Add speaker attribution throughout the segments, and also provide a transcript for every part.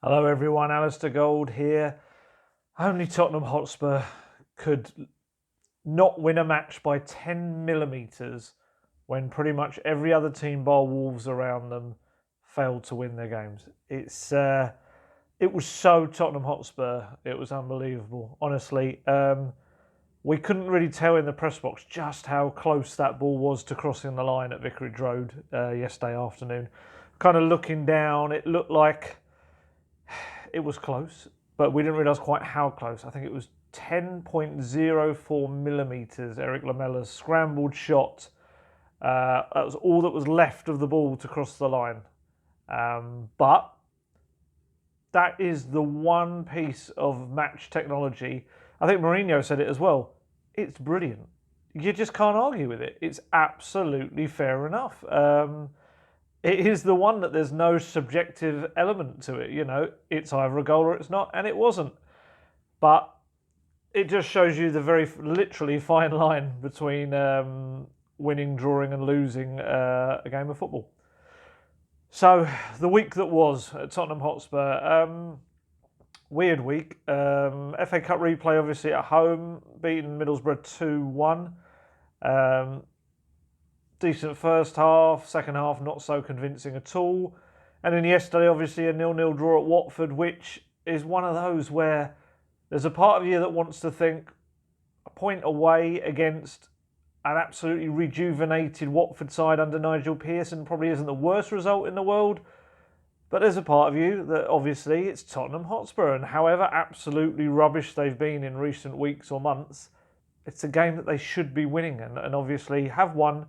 Speaker 1: Hello everyone, Alistair Gold here. Only Tottenham Hotspur could not win a match by 10 millimetres when pretty much every other team bar Wolves around them failed to win their games. It was so Tottenham Hotspur, it was unbelievable. Honestly, we couldn't really tell in the press box just how close that ball was to crossing the line at Vicarage Road yesterday afternoon. Kind of looking down, it looked like it was close, but we didn't realise quite how close. I think it was 10.04 millimetres, Eric Lamella's scrambled shot. That was all that was left of the ball to cross the line. But that is the one piece of match technology. I think Mourinho said it as well. It's brilliant. You just can't argue with it. It's absolutely fair enough. It is the one that there's no subjective element to it. You know, it's either a goal or it's not, and it wasn't. But it just shows you the very literally fine line between winning, drawing, and losing a game of football. So the week that was at Tottenham Hotspur, weird week. FA Cup replay, obviously at home, beating Middlesbrough 2-1. Decent first half, second half not so convincing at all. And then yesterday, obviously, a 0-0 draw at Watford, which is one of those where there's a part of you that wants to think a point away against an absolutely rejuvenated Watford side under Nigel Pearson probably isn't the worst result in the world. But there's a part of you that obviously it's Tottenham Hotspur, and however absolutely rubbish they've been in recent weeks or months, it's a game that they should be winning and obviously have won.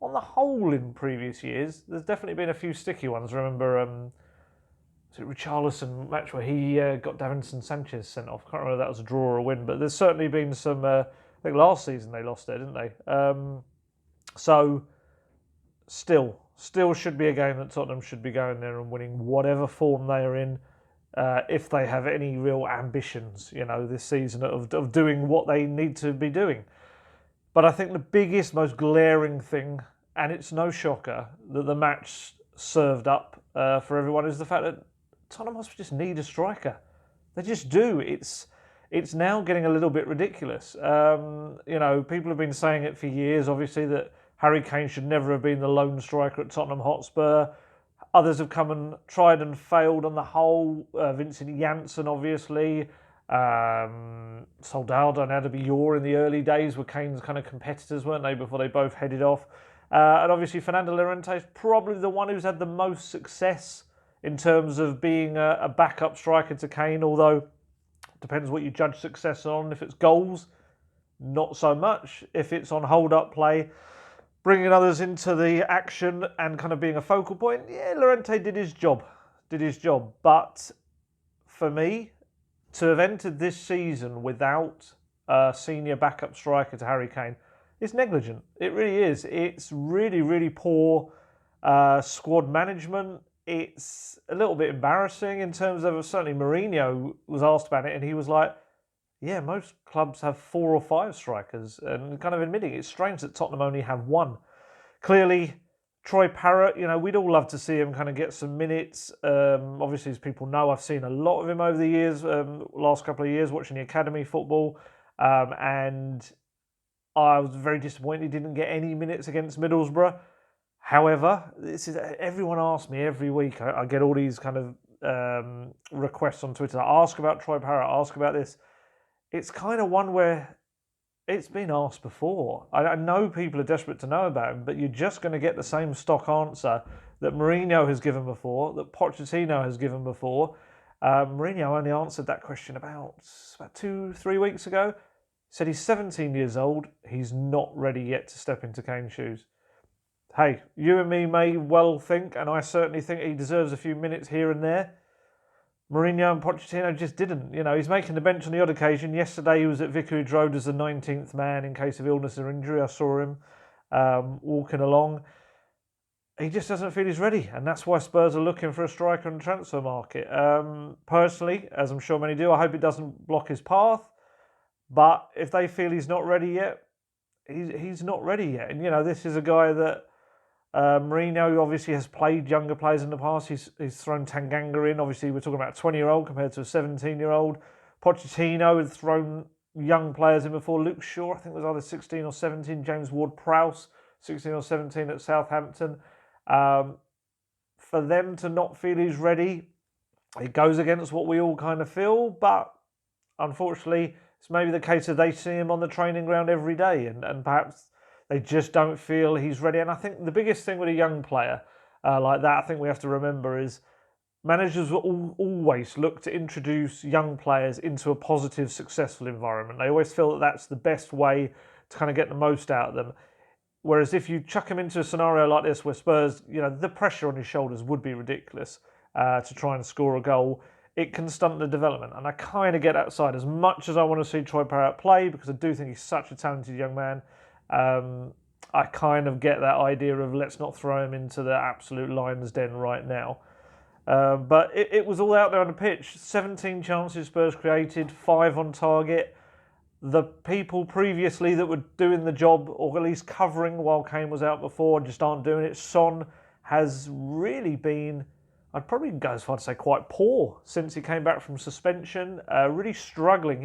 Speaker 1: On the whole, in previous years, there's definitely been a few sticky ones. Remember, was it Richarlison match where he got Davinson Sanchez sent off? I can't remember if that was a draw or a win, but there's certainly been some. I think last season they lost there, didn't they? So, still should be a game that Tottenham should be going there and winning whatever form they are in, if they have any real ambitions, you know, this season of doing what they need to be doing. But I think the biggest, most glaring thing, and it's no shocker that the match served up for everyone, is the fact that Tottenham Hotspur just need a striker. They just do. It's now getting a little bit ridiculous. You know, people have been saying it for years, obviously, that Harry Kane should never have been the lone striker at Tottenham Hotspur. Others have come and tried and failed on the whole. Vincent Janssen, obviously. Soldado and Adebayor in the early days were Kane's kind of competitors, weren't they, before they both headed off. And obviously Fernando Llorente is probably the one who's had the most success in terms of being a backup striker to Kane, although it depends what you judge success on. If it's goals, not so much. If it's on hold-up play, bringing others into the action and kind of being a focal point, yeah, Llorente did his job. But for me, to have entered this season without a senior backup striker to Harry Kane is negligent. It really is. It's really, really poor squad management. It's a little bit embarrassing in terms of, certainly Mourinho was asked about it and he was like, yeah, most clubs have 4 or 5 strikers, and kind of admitting it's strange that Tottenham only have one. Clearly, Troy Parrott, you know, we'd all love to see him kind of get some minutes. Obviously, as people know, I've seen a lot of him over the years, last couple of years, watching the academy football. And I was very disappointed he didn't get any minutes against Middlesbrough. However, this is everyone asks me every week. I get all these kind of requests on Twitter. Ask about Troy Parrott, ask about this. It's kind of one where it's been asked before. I know people are desperate to know about him, but you're just going to get the same stock answer that Mourinho has given before, that Pochettino has given before. Mourinho only answered that question about 2-3 weeks ago. He said he's 17 years old. He's not ready yet to step into Kane's shoes. Hey, you and me may well think, and I certainly think he deserves a few minutes here and there. Mourinho and Pochettino just didn't. You know, he's making the bench on the odd occasion. Yesterday he was at Vicarage Road as the 19th man in case of illness or injury. I saw him walking along. He just doesn't feel he's ready, and that's why Spurs are looking for a striker in the transfer market. Personally, as I'm sure many do, I hope it doesn't block his path. But if they feel he's not ready yet, he's not ready yet. And, you know, this is a guy that Mourinho obviously has played younger players in the past. He's thrown Tanganga in. Obviously, we're talking about a 20-year-old compared to a 17-year-old. Pochettino had thrown young players in before. Luke Shaw, I think, was either 16 or 17. James Ward-Prowse, 16 or 17 at Southampton. For them to not feel he's ready, it goes against what we all kind of feel. But unfortunately, it's maybe the case that they see him on the training ground every day, and perhaps they just don't feel he's ready. And I think the biggest thing with a young player like that, I think we have to remember, is managers will always look to introduce young players into a positive, successful environment. They always feel that that's the best way to kind of get the most out of them. Whereas if you chuck him into a scenario like this where Spurs, the pressure on his shoulders would be ridiculous to try and score a goal, it can stunt the development. And I kind of get outside. As much as I want to see Troy Parrott play, because I do think he's such a talented young man, I kind of get that idea of let's not throw him into the absolute lion's den right now. But it was all out there on the pitch. 17 chances Spurs created, 5 on target. The people previously that were doing the job, or at least covering while Kane was out before, just aren't doing it. Son has really been, I'd probably go as far to say, quite poor since he came back from suspension. Really struggling.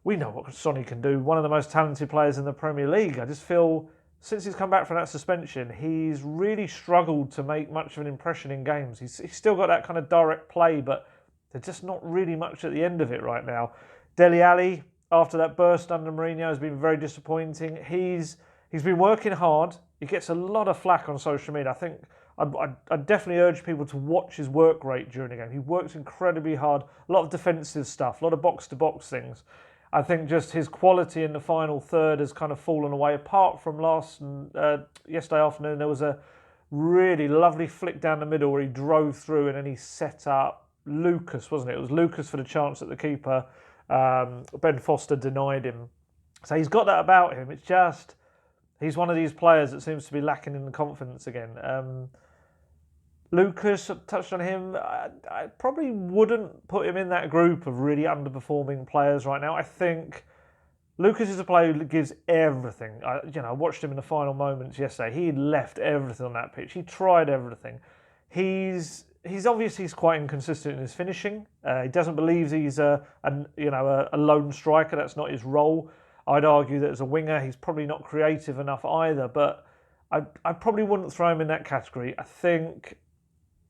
Speaker 1: We know what Sonny can do. One of the most talented players in the Premier League. I just feel since he's come back from that suspension, he's really struggled to make much of an impression in games. He's still got that kind of direct play, but there's just not really much at the end of it right now. Dele Alli, after that burst under Mourinho, has been very disappointing. He's been working hard. He gets a lot of flack on social media. I think I'd definitely urge people to watch his work rate during the game. He works incredibly hard. A lot of defensive stuff, a lot of box-to-box things. I think just his quality in the final third has kind of fallen away. Apart from yesterday afternoon, there was a really lovely flick down the middle where he drove through and then he set up Lucas, wasn't it? It was Lucas for the chance at the keeper. Ben Foster denied him. So he's got that about him. It's just, he's one of these players that seems to be lacking in the confidence again. Lucas, touched on him. I probably wouldn't put him in that group of really underperforming players right now. I think Lucas is a player who gives everything. I watched him in the final moments yesterday. He left everything on that pitch. He tried everything. He's obviously quite inconsistent in his finishing. He doesn't believe he's a lone striker. That's not his role. I'd argue that as a winger, he's probably not creative enough either. But I probably wouldn't throw him in that category. I think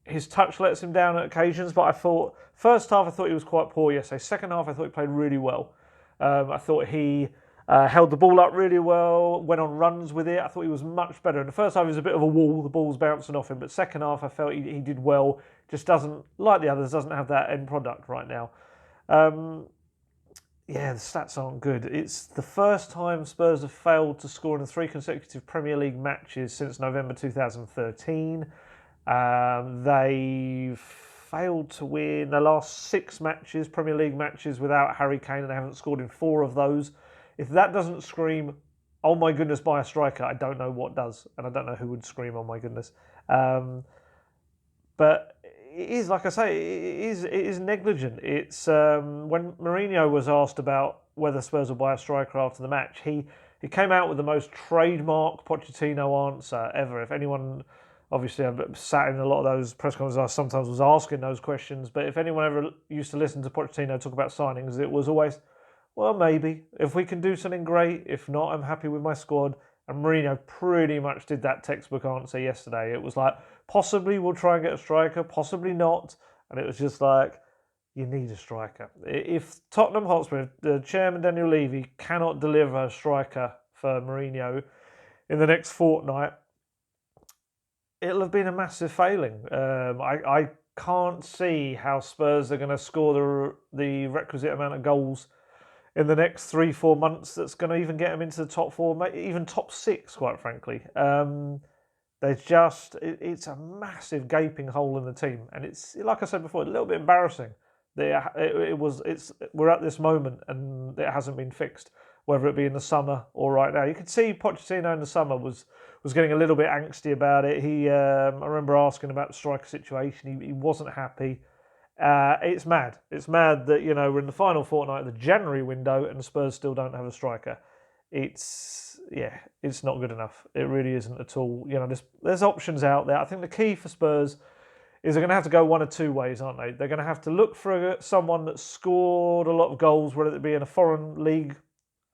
Speaker 1: his touch lets him down at occasions, but I thought first half I thought he was quite poor yesterday. Second half I thought he played really well. I thought he held the ball up really well, went on runs with it. I thought he was much better. In the first half he was a bit of a wall, the ball's bouncing off him, but second half I felt he did well. Just doesn't, like the others, doesn't have that end product right now. The stats aren't good. It's the first time Spurs have failed to score in 3 consecutive Premier League matches since November 2013. They've failed to win the last 6 matches, Premier League matches, without Harry Kane, and they haven't scored in 4 of those. If that doesn't scream, oh my goodness, by a striker, I don't know what does. And I don't know who would scream, oh my goodness. But it is, like I say, it is negligent. It's when Mourinho was asked about whether Spurs would buy a striker after the match, he came out with the most trademark Pochettino answer ever. If anyone... Obviously, I've sat in a lot of those press conferences. I sometimes was asking those questions. But if anyone ever used to listen to Pochettino talk about signings, it was always, well, maybe. If we can do something, great. If not, I'm happy with my squad. And Mourinho pretty much did that textbook answer yesterday. It was like, possibly we'll try and get a striker, possibly not. And it was just like, you need a striker. If Tottenham Hotspur, the chairman Daniel Levy, cannot deliver a striker for Mourinho in the next fortnight, it'll have been a massive failing. I can't see how Spurs are going to score the requisite amount of goals in the next 3-4 months that's going to even get them into the top 4, even top 6, quite frankly. It's a massive gaping hole in the team. And it's, like I said before, a little bit embarrassing that we're at this moment and it hasn't been fixed, whether it be in the summer or right now. You could see Pochettino in the summer was getting a little bit angsty about it. I remember asking about the striker situation. He wasn't happy. It's mad. It's mad that, we're in the final fortnight of the January window and Spurs still don't have a striker. it's not good enough. It really isn't at all. There's options out there. I think the key for Spurs is they're going to have to go one of two ways, aren't they? They're going to have to look for someone that scored a lot of goals, whether it be in a foreign league,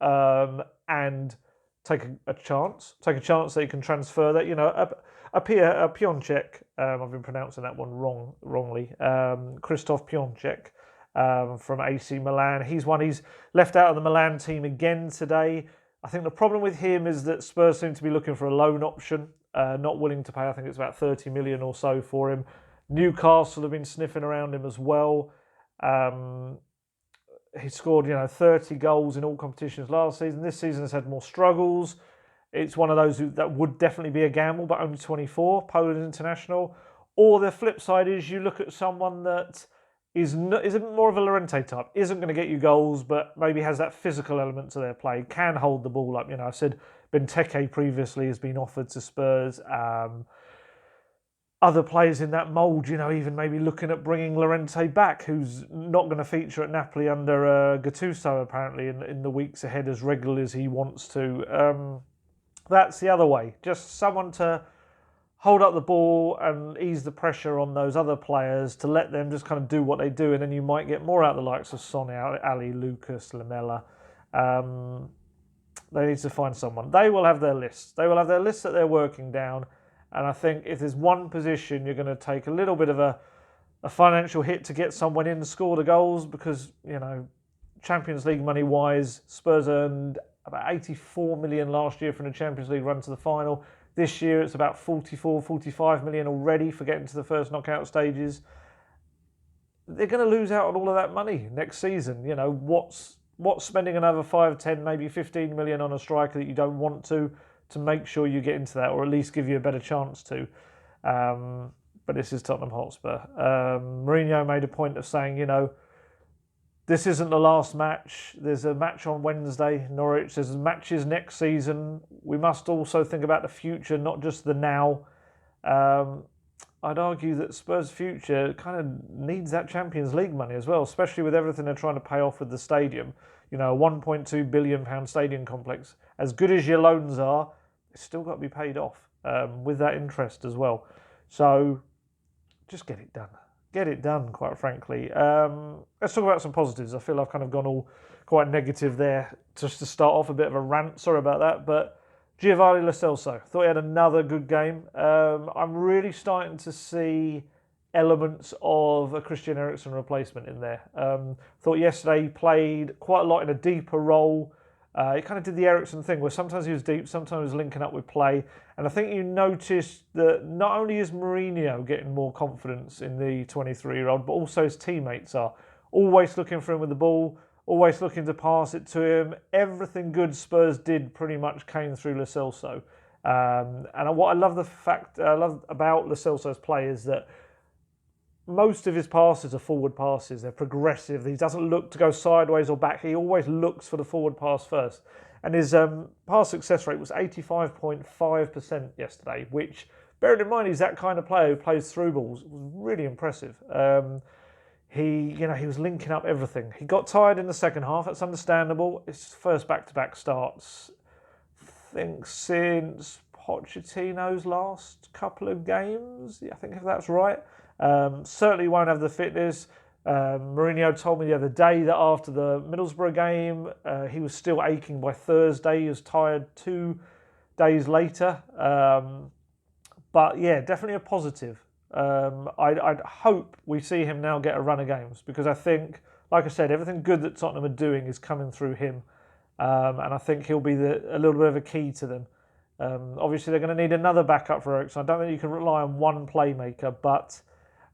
Speaker 1: and take a chance. Take a chance that you can transfer that. A Piontek. I've been pronouncing that one wrongly. Krzysztof Piontek from AC Milan. He's left out of the Milan team again today. I think the problem with him is that Spurs seem to be looking for a loan option, not willing to pay. I think it's about 30 million or so for him. Newcastle have been sniffing around him as well. He scored, 30 goals in all competitions last season. This season has had more struggles. It's one of those that would definitely be a gamble, but only 24, Poland international. Or the flip side is you look at someone that is more of a Llorente type, isn't going to get you goals, but maybe has that physical element to their play, can hold the ball up. I said Benteke previously has been offered to Spurs. Other players in that mould, even maybe looking at bringing Llorente back, who's not going to feature at Napoli under Gattuso apparently in the weeks ahead as regularly as he wants to. That's the other way. Just someone to hold up the ball and ease the pressure on those other players, to let them just kind of do what they do, and then you might get more out of the likes of Son, Ali, Lucas, Lamela. They need to find someone. They will have their lists. They will have their lists that they're working down. And I think if there's one position you're going to take a little bit of a financial hit to get someone in and score the goals, because, Champions League money-wise, Spurs earned about 84 million last year from the Champions League run to the final. This year it's about 44, 45 million already for getting to the first knockout stages. They're going to lose out on all of that money next season. What's spending another 5, 10, maybe 15 million on a striker that you don't want to make sure you get into that, or at least give you a better chance to. But this is Tottenham Hotspur. Mourinho made a point of saying, this isn't the last match. There's a match on Wednesday, Norwich. There's matches next season. We must also think about the future, not just the now. I'd argue that Spurs' future kind of needs that Champions League money as well, especially with everything they're trying to pay off with the stadium. A £1.2 billion stadium complex. As good as your loans are, it's still got to be paid off with that interest as well. So just get it done. Get it done, quite frankly. Let's talk about some positives. I feel I've kind of gone all quite negative there just to start off, a bit of a rant. Sorry about that. But Giovani Lo Celso, thought he had another good game. I'm really starting to see elements of a Christian Eriksen replacement in there. Thought yesterday he played quite a lot in a deeper role. He kind of did the Eriksen thing where sometimes he was deep, sometimes he was linking up with play. And I think you noticed that not only is Mourinho getting more confidence in the 23-year-old, but also his teammates are. Always looking for him with the ball, always looking to pass it to him. Everything good Spurs did pretty much came through Lo Celso. And what I love about Lo Celso's play is that most of his passes are forward passes. They're progressive. He doesn't look to go sideways or back. He always looks for the forward pass first. And his pass success rate was 85.5% yesterday, which, bearing in mind he's that kind of player who plays through balls, was really impressive. He was linking up everything. He got tired in the second half. That's understandable. It's his first back-to-back starts, I think, since Pochettino's last couple of games. I think if that's right. Certainly won't have the fitness. Mourinho told me the other day that after the Middlesbrough game, he was still aching by Thursday. He was tired 2 days later. But yeah, definitely a positive. I'd hope we see him now get a run of games, because I think, like I said, everything good that Tottenham are doing is coming through him. And I think he'll be a little bit of a key to them. Obviously, they're going to need another backup for Eriksen. I don't think you can rely on one playmaker, but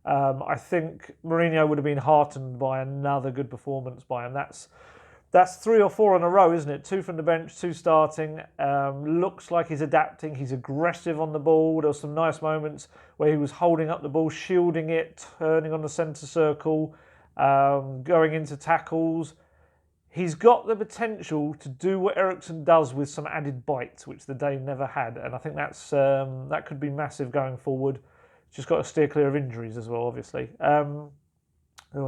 Speaker 1: I think Mourinho would have been heartened by another good performance by him. That's 3 or 4 in a row, isn't it? 2 from the bench, 2 starting. Looks like he's adapting. He's aggressive on the ball. There were some nice moments where he was holding up the ball, shielding it, turning on the centre circle, going into tackles. He's got the potential to do what Eriksen does with some added bite, which the Dane never had. And I think that could be massive going forward. Just got to steer clear of injuries as well, obviously. Who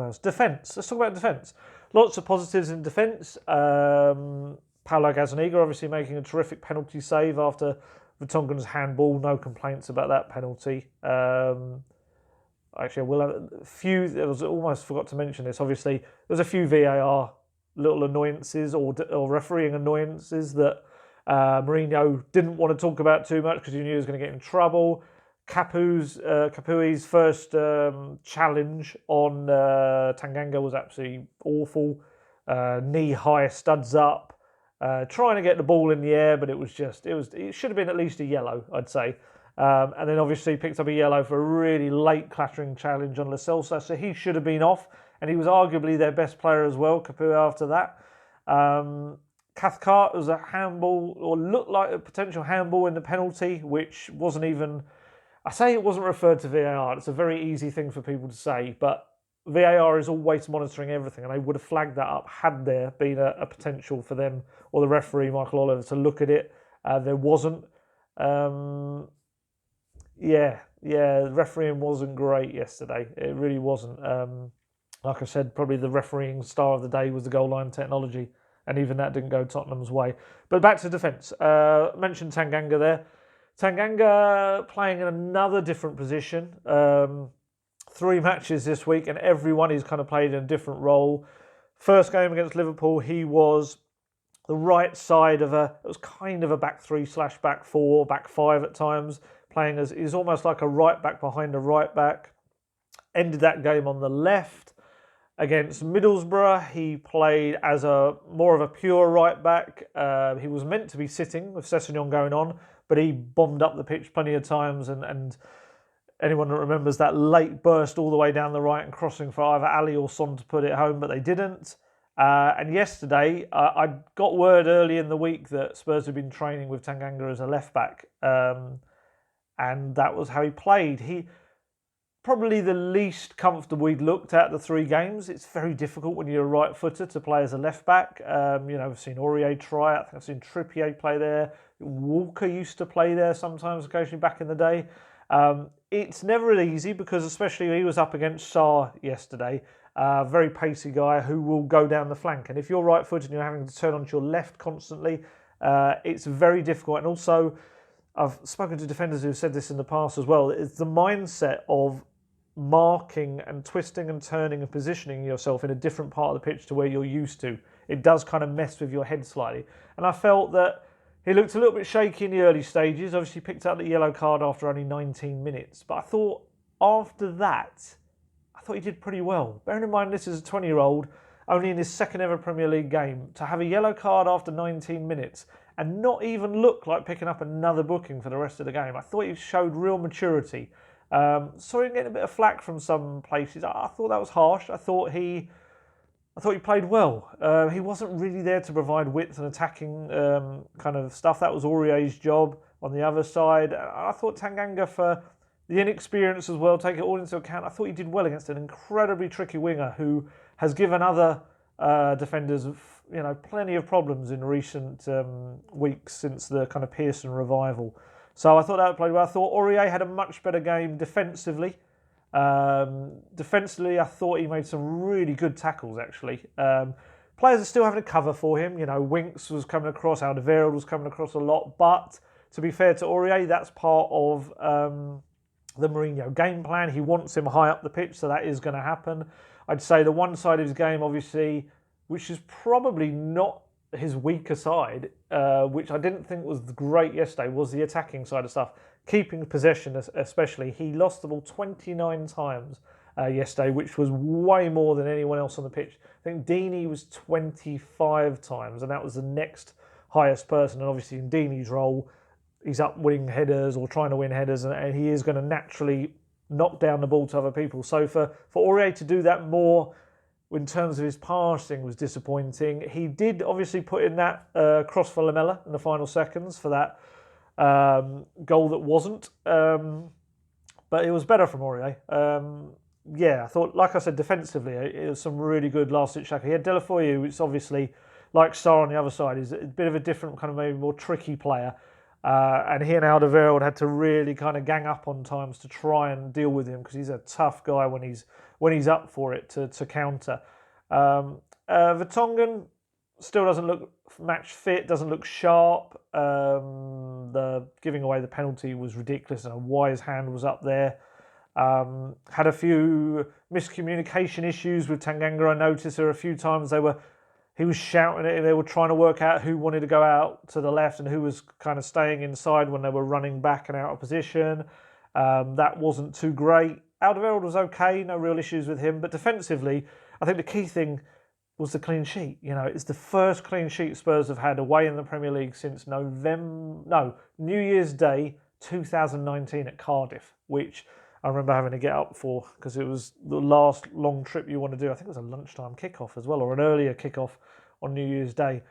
Speaker 1: else? Defence. Let's talk about defence. Lots of positives in defence. Paulo Gazzaniga obviously making a terrific penalty save after Vertonghen's handball. No complaints about that penalty. Actually, we'll have a few. I was almost forgot to mention this. Obviously, there's a few VAR little annoyances or refereeing annoyances that Mourinho didn't want to talk about too much because he knew he was going to get in trouble. Capui's first challenge on Tanganga was absolutely awful. Knee high, studs up, trying to get the ball in the air, but it should have been at least a yellow, I'd say. And then obviously picked up a yellow for a really late clattering challenge on Lo Celso, so he should have been off, and he was arguably their best player as well, Capui, after that. Cathcart was a handball, or looked like a potential handball in the penalty, which wasn't even... I say it wasn't referred to VAR. It's a very easy thing for people to say, but VAR is always monitoring everything, and they would have flagged that up had there been a potential for them or the referee, Michael Oliver, to look at it. There wasn't. The refereeing wasn't great yesterday. It really wasn't. Like I said, probably the refereeing star of the day was the goal line technology, and even that didn't go Tottenham's way. But back to defence. Mentioned Tanganga there. Tanganga playing in another different position. 3 matches this week, and everyone he's kind of played in a different role. First game against Liverpool, he was the right side of it was kind of a back 3/back 4, back 5 at times, playing as he's almost like a right back behind a right back. Ended that game on the left. Against Middlesbrough, he played as more of a pure right back. He was meant to be sitting with Sessegnon going on, but he bombed up the pitch plenty of times, and anyone that remembers that late burst all the way down the right and crossing for either Ali or Son to put it home, but they didn't. And yesterday, I got word early in the week that Spurs had been training with Tanganga as a left back, and that was how he played. He probably the least comfortable he'd looked at the 3 games. It's very difficult when you're a right footer to play as a left back. I've seen Aurier try it. I think I've seen Trippier play there. Walker used to play there sometimes, occasionally back in the day. It's never easy because especially he was up against Sarr yesterday, a very pacey guy who will go down the flank. And if you're right-footed and you're having to turn onto your left constantly, it's very difficult. And also, I've spoken to defenders who've said this in the past as well, it's the mindset of marking and twisting and turning and positioning yourself in a different part of the pitch to where you're used to. It does kind of mess with your head slightly. And I felt that he looked a little bit shaky in the early stages. Obviously picked up the yellow card after only 19 minutes. But I thought after that, he did pretty well. Bearing in mind this is a 20-year-old, only in his second ever Premier League game, to have a yellow card after 19 minutes and not even look like picking up another booking for the rest of the game. I thought he showed real maturity. Saw him getting a bit of flack from some places. I thought that was harsh. I thought he played well. He wasn't really there to provide width and attacking kind of stuff. That was Aurier's job on the other side. I thought Tanganga, for the inexperience as well, take it all into account, I thought he did well against an incredibly tricky winger who has given other defenders plenty of problems in recent weeks since the kind of Pearson revival. So I thought that played well. I thought Aurier had a much better game defensively. Defensively, I thought he made some really good tackles, actually. Players are still having to cover for him. Winks was coming across, Alderweireld was coming across a lot. But to be fair to Aurier, that's part of the Mourinho game plan. He wants him high up the pitch, so that is going to happen. I'd say the one side of his game, obviously, which is probably not his weaker side, which I didn't think was great yesterday, was the attacking side of stuff. Keeping possession especially. He lost the ball 29 times yesterday, which was way more than anyone else on the pitch. I think Deeney was 25 times, and that was the next highest person. And obviously in Deeney's role, he's up winning headers or trying to win headers, and he is going to naturally knock down the ball to other people. So for Aurier to do that more in terms of his passing was disappointing. He did obviously put in that cross for Lamela in the final seconds for that goal that wasn't. But it was better from Aurier. I thought, like I said, defensively, it was some really good last-ditch tackle. He had Deulofeu, which obviously, like Sarr on the other side, is a bit of a different kind of maybe more tricky player. And he and Alderweireld had to really kind of gang up on times to try and deal with him because he's a tough guy when he's up for it to counter. Vertonghen still doesn't look match fit, doesn't look sharp. The giving away the penalty was ridiculous. I don't know why his hand was up there. Had a few miscommunication issues with Tanganga. I noticed there were a few times he was shouting it. They were trying to work out who wanted to go out to the left and who was kind of staying inside when they were running back and out of position. That wasn't too great. Alderweireld was okay, no real issues with him. But defensively, I think the key thing was the clean sheet. It's the first clean sheet Spurs have had away in the Premier League since New Year's Day 2019 at Cardiff, which I remember having to get up for because it was the last long trip you want to do. I think it was a lunchtime kickoff as well, or an earlier kickoff on New Year's Day.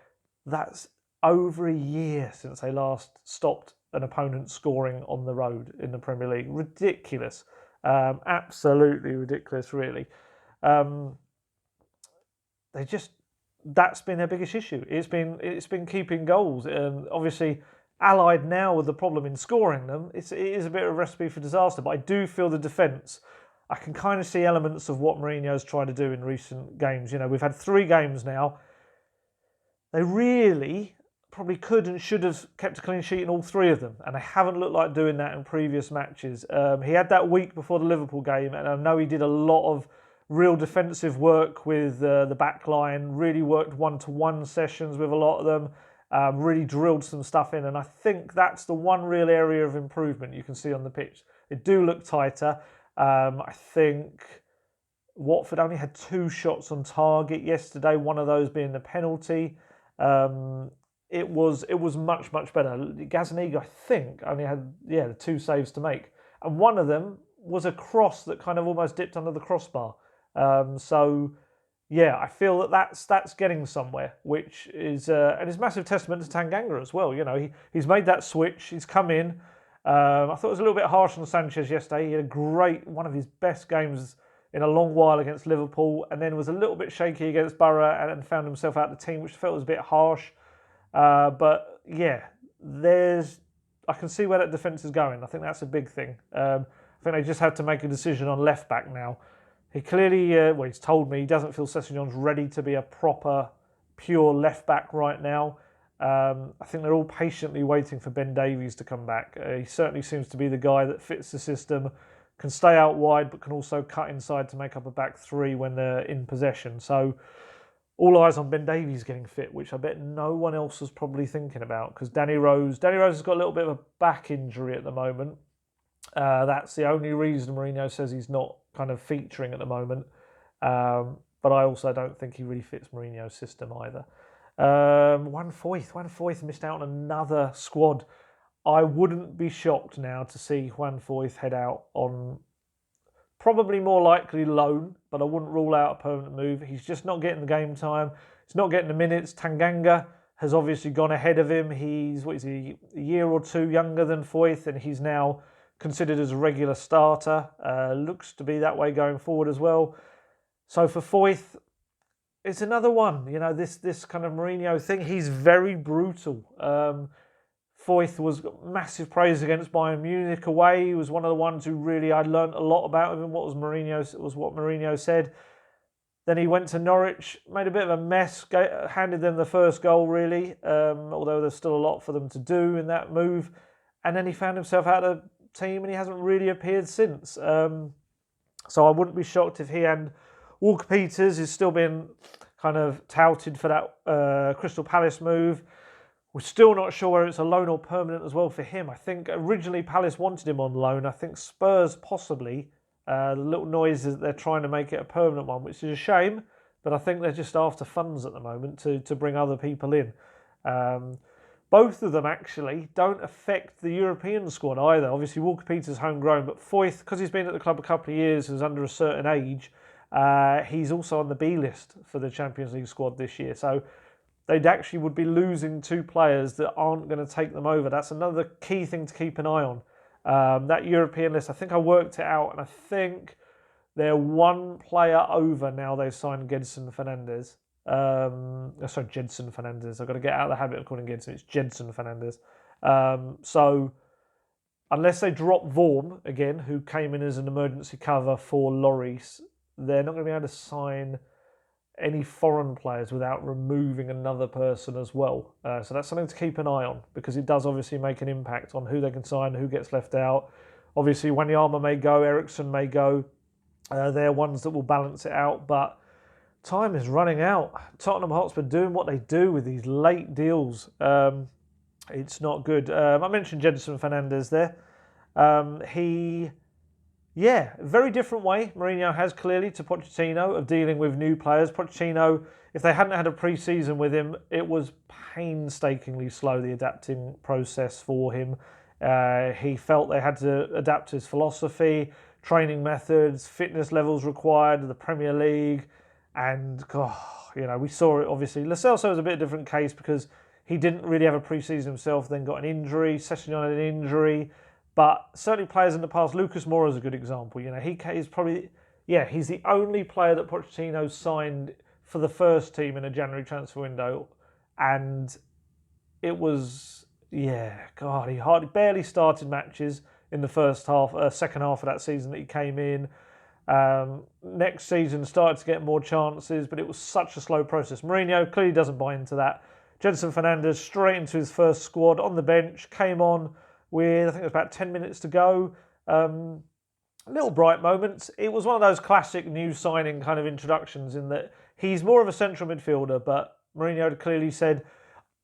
Speaker 1: That's over a year since they last stopped an opponent scoring on the road in the Premier League. Ridiculous. Absolutely ridiculous, really. That's been their biggest issue. It's been keeping goals, and obviously allied now with the problem in scoring them, it is a bit of a recipe for disaster. But I do feel the defence, I can kind of see elements of what Mourinho's tried to do in recent games. We've had 3 games now. They really probably could and should have kept a clean sheet in all 3 of them, and they haven't looked like doing that in previous matches. He had that week before the Liverpool game, and I know he did a lot of real defensive work with the back line, really worked one-to-one sessions with a lot of them, really drilled some stuff in, and I think that's the one real area of improvement you can see on the pitch. They do look tighter. I think Watford only had 2 shots on target yesterday, one of those being the penalty. It was much, much better. Gazaniga, I think, only had the 2 saves to make, and one of them was a cross that kind of almost dipped under the crossbar. I feel that's getting somewhere, which is and it's massive testament to Tanganga as well. He's made that switch. He's come in. I thought it was a little bit harsh on Sanchez yesterday. He had one of his best games in a long while against Liverpool, and then was a little bit shaky against Borough and found himself out of the team, which felt was a bit harsh. But yeah, I can see where that defence is going. I think that's a big thing. I think they just have to make a decision on left back now. He clearly, he's told me he doesn't feel Sessegnon's ready to be a proper, pure left back right now. I think they're all patiently waiting for Ben Davies to come back. He certainly seems to be the guy that fits the system, can stay out wide, but can also cut inside to make up a back 3 when they're in possession. So all eyes on Ben Davies getting fit, which I bet no one else was probably thinking about, because Danny Rose has got a little bit of a back injury at the moment. That's the only reason Mourinho says he's not kind of featuring at the moment. But I also don't think he really fits Mourinho's system either. Juan Foyth missed out on another squad. I wouldn't be shocked now to see Juan Foyth head out on probably more likely loan, but I wouldn't rule out a permanent move. He's just not getting the game time. He's not getting the minutes. Tanganga has obviously gone ahead of him. He's, a year or 2 younger than Foyth, and he's now considered as a regular starter. Looks to be that way going forward as well. So for Foyth, it's another one. This kind of Mourinho thing. He's very brutal. Foyth was massive praise against Bayern Munich away. He was one of the ones who really I learnt a lot about him. What Mourinho said. Then he went to Norwich, made a bit of a mess, handed them the first goal really, although there's still a lot for them to do in that move. And then he found himself out of the team and he hasn't really appeared since. So I wouldn't be shocked if he and Walker-Peters is still being kind of touted for that Crystal Palace move. We're still not sure whether it's a loan or permanent as well for him. I think originally Palace wanted him on loan. I think Spurs possibly. The little noise is that they're trying to make it a permanent one, which is a shame. But I think they're just after funds at the moment to bring other people in. Both of them actually don't affect the European squad either. Obviously Walker-Peters homegrown, but Foyth, because he's been at the club a couple of years, is under a certain age. He's also on the B list for the Champions League squad this year. So they actually would be losing 2 players that aren't going to take them over. That's another key thing to keep an eye on. That European list, I think I worked it out, and I think they're 1 player over now. They've signed Gedson Fernandes. Gedson Fernandes. I've got to get out of the habit of calling Gedson. It's Gedson Fernandes. So unless they drop Vorm again, who came in as an emergency cover for Lloris, they're not going to be able to sign any foreign players without removing another person as well. So that's something to keep an eye on, because it does obviously make an impact on who they can sign, who gets left out. Obviously, Wanyama may go, Ericsson may go. They're ones that will balance it out, but time is running out. Tottenham Hotspur doing what they do with these late deals. It's not good. I mentioned Gedson Fernandes there. Very different way Mourinho has clearly to Pochettino of dealing with new players. Pochettino, if they hadn't had a pre-season with him, it was painstakingly slow, the adapting process for him. He felt they had to adapt his philosophy, training methods, fitness levels required, the Premier League, and we saw it obviously. Lo Celso was a bit of a different case because he didn't really have a pre-season himself, then got an injury, Sessegnon had an injury. But certainly players in the past, Lucas Moura is a good example. He's the only player that Pochettino signed for the first team in a January transfer window. And it was, he barely started matches in the second half of that season that he came in. Next season started to get more chances, but it was such a slow process. Mourinho clearly doesn't buy into that. Gedson Fernandes straight into his first squad on the bench, came on with, I think it was about 10 minutes to go. Little bright moments. It was one of those classic new signing kind of introductions in that he's more of a central midfielder, but Mourinho had clearly said,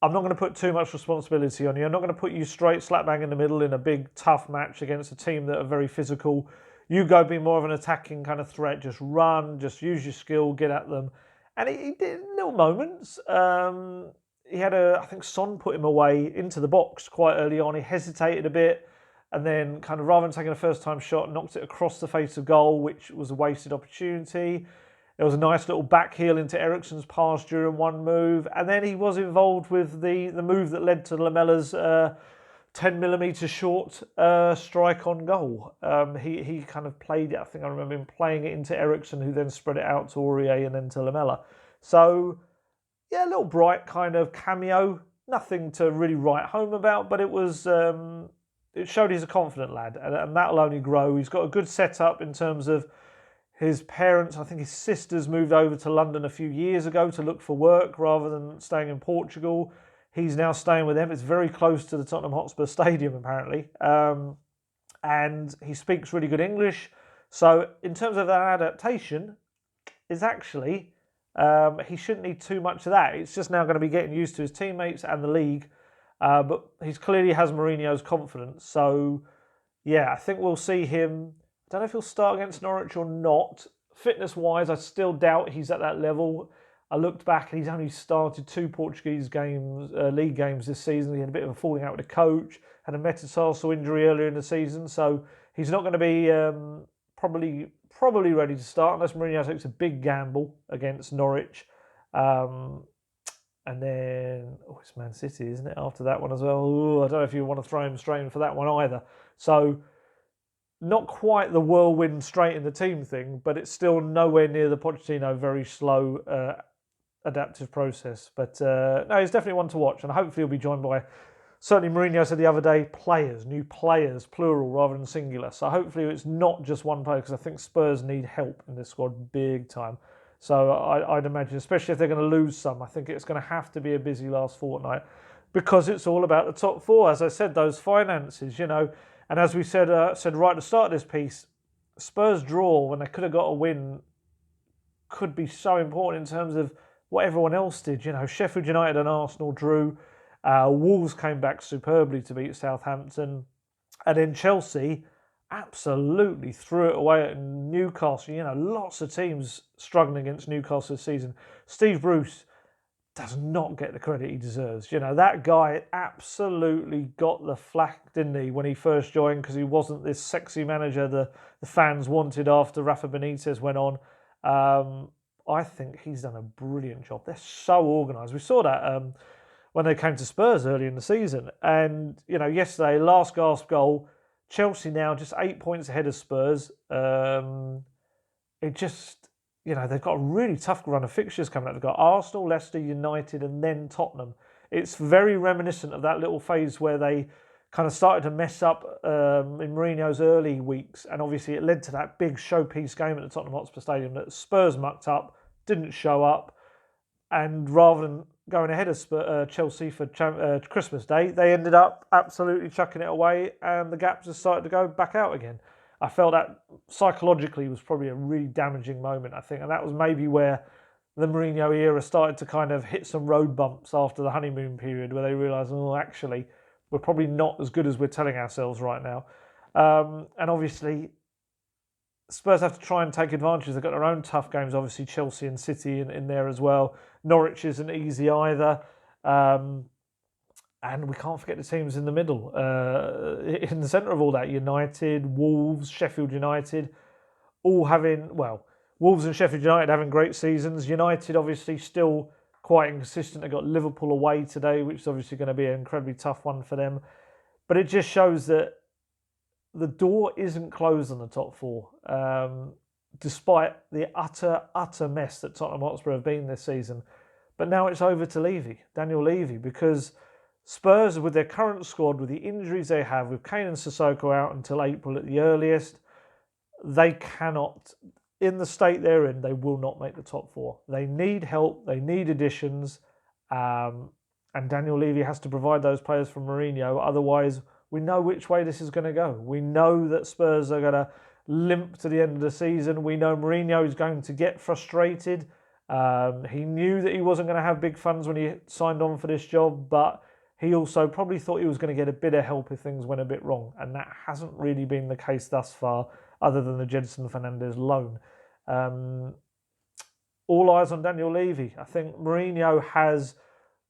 Speaker 1: I'm not going to put too much responsibility on you. I'm not going to put you straight slap bang in the middle in a big, tough match against a team that are very physical. You go be more of an attacking kind of threat. Just run, just use your skill, get at them. And he did little moments. He had I think Son put him away into the box quite early on. He hesitated a bit and then kind of, rather than taking a first-time shot, knocked it across the face of goal, which was a wasted opportunity. There was a nice little back heel into Ericsson's pass during one move. And then he was involved with the move that led to Lamella's 10mm short strike on goal. He kind of played it. I think I remember him playing it into Ericsson, who then spread it out to Aurier and then to Lamella. So, a little bright kind of cameo. Nothing to really write home about, but it was it showed he's a confident lad, and that'll only grow. He's got a good setup in terms of his parents. I think his sisters moved over to London a few years ago to look for work rather than staying in Portugal. He's now staying with them. It's very close to the Tottenham Hotspur Stadium, apparently. And he speaks really good English. So in terms of that adaptation, is actually... he shouldn't need too much of that. It's just now going to be getting used to his teammates and the league. But he clearly has Mourinho's confidence. So, I think we'll see him. I don't know if he'll start against Norwich or not. Fitness-wise, I still doubt he's at that level. I looked back and he's only started 2 Portuguese league games this season. He had a bit of a falling out with the coach, had a metatarsal injury earlier in the season. So he's not going to be probably ready to start unless Mourinho takes a big gamble against Norwich. And then, it's Man City, isn't it, after that one as well? I don't know if you want to throw him straight in for that one either. So, not quite the whirlwind straight in the team thing, but it's still nowhere near the Pochettino very slow adaptive process. But no, he's definitely one to watch, and hopefully he'll be joined by, certainly Mourinho said the other day, new players, plural rather than singular. So hopefully it's not just one player, because I think Spurs need help in this squad big time. So I'd imagine, especially if they're going to lose some, I think it's going to have to be a busy last fortnight, because it's all about the top 4. As I said, those finances, and as we said right at the start of this piece, Spurs draw when they could have got a win could be so important in terms of what everyone else did. Sheffield United and Arsenal drew. Wolves came back superbly to beat Southampton. And then Chelsea absolutely threw it away at Newcastle. Lots of teams struggling against Newcastle this season. Steve Bruce does not get the credit he deserves. That guy absolutely got the flack, didn't he, when he first joined, because he wasn't this sexy manager the fans wanted after Rafa Benitez went on. I think he's done a brilliant job. They're so organised. We saw that when they came to Spurs early in the season. And, yesterday, last gasp goal, Chelsea now just 8 points ahead of Spurs. They've got a really tough run of fixtures coming up. They've got Arsenal, Leicester, United, and then Tottenham. It's very reminiscent of that little phase where they kind of started to mess up in Mourinho's early weeks. And obviously it led to that big showpiece game at the Tottenham Hotspur Stadium that Spurs mucked up. didn't show up, and rather than going ahead of Chelsea for Christmas Day, they ended up absolutely chucking it away, and the gaps just started to go back out again. I felt that psychologically was probably a really damaging moment, I think, and that was maybe where the Mourinho era started to kind of hit some road bumps after the honeymoon period, where they realised, oh, actually, we're probably not as good as we're telling ourselves right now. And obviously, Spurs have to try and take advantage. They've got their own tough games, obviously Chelsea and City in there as well. Norwich isn't easy either. And we can't forget the teams in the middle. In the centre of all that, United, Wolves, Sheffield United, all having, well, Wolves and Sheffield United having great seasons. United obviously still quite inconsistent. They've got Liverpool away today, which is obviously going to be an incredibly tough one for them. But it just shows that the door isn't closed on the top four, despite the utter mess that Tottenham Hotspur have been this season. But now it's over to Levy, Daniel Levy, because Spurs, with their current squad, with the injuries they have, with Kane and Sissoko out until April at the earliest, they cannot, in the state they're in, they will not make the top four. They need help, they need additions, and Daniel Levy has to provide those players from Mourinho, otherwise we know which way this is going to go. We know that Spurs are going to limp to the end of the season. We know Mourinho is going to get frustrated. He knew that he wasn't going to have big funds when he signed on for this job, but he also probably thought he was going to get a bit of help if things went a bit wrong, and that hasn't really been the case thus far, other than the Gedson Fernandes loan. All eyes on Daniel Levy. I think Mourinho has,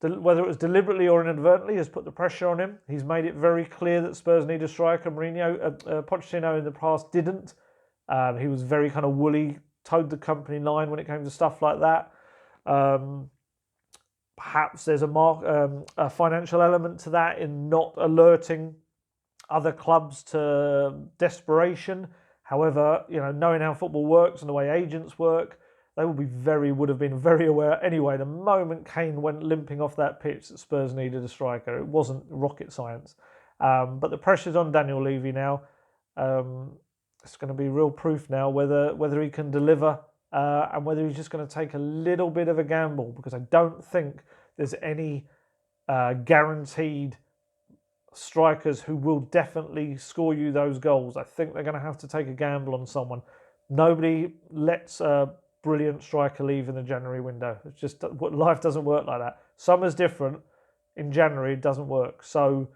Speaker 1: whether it was deliberately or inadvertently, has put the pressure on him. He's made it very clear that Spurs need a striker. Pochettino in the past didn't. He was very kind of woolly, towed the company line when it came to stuff like that. Perhaps there's a financial element to that in not alerting other clubs to desperation. However, knowing how football works and the way agents work, they would have been very aware anyway. The moment Kane went limping off that pitch, that Spurs needed a striker. It wasn't rocket science. But the pressure's on Daniel Levy now. It's going to be real proof now whether he can deliver and whether he's just going to take a little bit of a gamble, because I don't think there's any guaranteed strikers who will definitely score you those goals. I think they're going to have to take a gamble on someone. Nobody lets a brilliant striker leave in the January window. It's just, life doesn't work like that. Summer's different. In January, it doesn't work. So,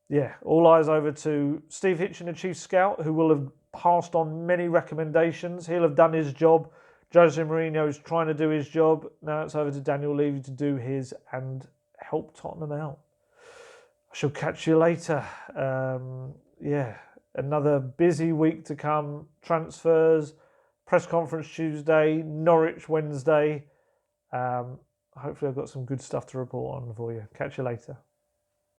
Speaker 1: yeah, all eyes over to Steve Hitchen, the chief scout, who will have passed on many recommendations. He'll have done his job. Jose Mourinho is trying to do his job. Now it's over to Daniel Levy to do his and help Tottenham out. I shall catch you later. Another busy week to come. Transfers, press conference Tuesday, Norwich Wednesday. Hopefully I've got some good stuff to report on for you. Catch you later.